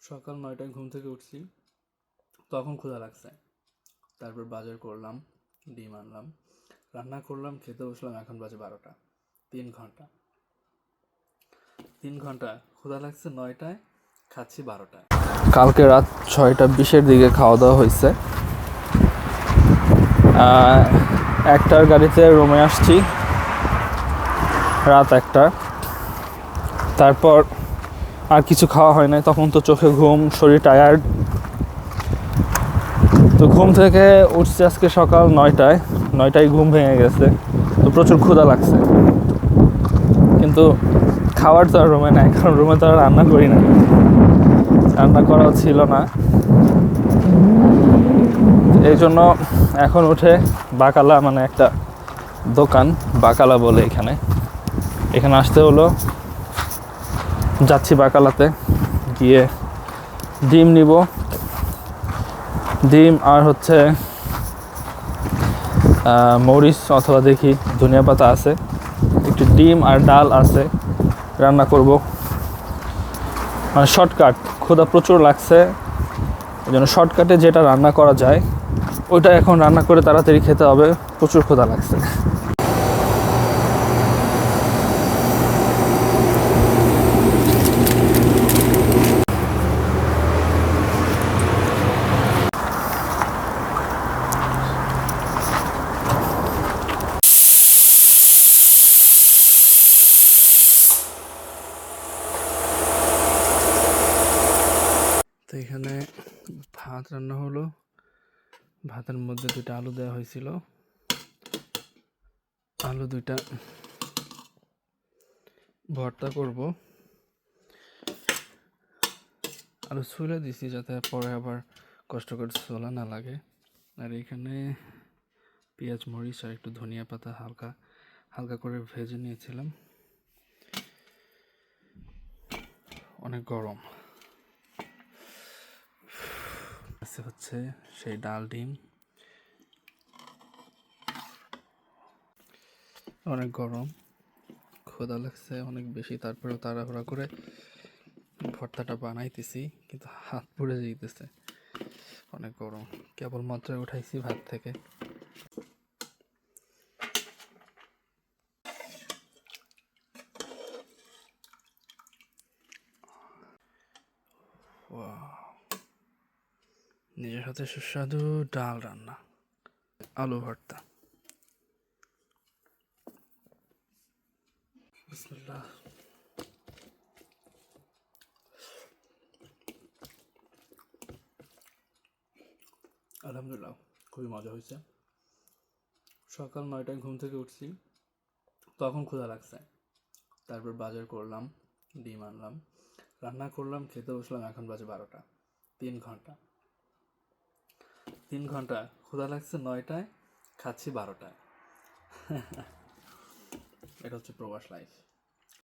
সকাল 9টায় ঘুম থেকে উঠছি, তখন ক্ষুধা লাগছে। তারপর বাজার করলাম, ডিম আনলাম, রান্না করলাম, খেতে বসলাম। এখন বাজে 12টা। 3 ঘন্টা। 3 ঘন্টা ক্ষুধা লাগছে 9টায়, খাচ্ছি 12টায়। কালকে রাত 6টা 20-এর দিকে খাওয়া দাওয়া হয়েছে। 1টার গাড়িতে রুমে আসছি, রাত 1টা। তারপর আর কিছু খাওয়া হয় নাই, তখন তো চোখে ঘুম, শরীর টায়ার্ড। তো ঘুম থেকে উঠছি আজকে সকাল 9টায় ঘুম ভেঙে গেছে। তো প্রচুর ক্ষুধা লাগছে, কিন্তু খাওয়ার তো আর রুমে নাই, কারণ রুমে তো আর রান্না করি না, রান্না করাও ছিল না। এই জন্য এখন উঠে বাকালা, মানে একটা দোকান বাকালা বলে এখানে আসতে হলো। যাচ্ছি বাকালাতে, গিয়ে ডিম নিব, ডিম আর হচ্ছে মরিচ অথবা দেখি ধনিয়া পাতা আছে, একটু ডিম আর ডাল আছে, রান্না করব। মানে শর্টকাট, ক্ষুধা প্রচুর লাগছে, ওই জন্য শর্টকাটে যেটা রান্না করা যায় ওইটা এখন রান্না করে তাড়াতাড়ি খেতে হবে, প্রচুর ক্ষুধা লাগছে। তো এখানে ভাত রান্না হলো, ভাতের মধ্যে 2টা আলু দেওয়া হয়েছিল, আলু 2টা ভর্তা করব। আলু ছুলে দিছি যাতে পরে আবার কষ্ট করে ছোলা না লাগে। আর এখানে পেঁয়াজ মরিচ আর একটু ধনিয়া পাতা হালকা হালকা করে ভেজে নিয়েছিলাম। অনেক গরম হচ্ছে সেই ডাল ডিম, অনেক গরম, ক্ষুধা লাগছে অনেক বেশি। তারপরেও তাড়াহুড়া করে ভর্তাটা বানাইতেছি, কিন্তু হাত পুড়ে যেতেছে, অনেক গরম। কেবলমাত্র উঠাইছি ভাত থেকে। নিজের হাতে সুস্বাদু ডাল রান্না, আলু ভর্তা। বিসমিল্লাহ। আলহামদুলিল্লাহ, খুবই মজা হয়েছে। সকাল 9টায় ঘুম থেকে উঠছি, তখন ক্ষুধা লাগছে। তারপর বাজার করলাম, ডিম আনলাম, রান্না করলাম, খেতে বসলাম। এখন বাজে 12টা। 3 ঘন্টা। 3 ঘন্টা ক্ষুধা লাগছে 9টায়, খাচ্ছি 12টায়। এটা হচ্ছে প্রবাস লাইফ।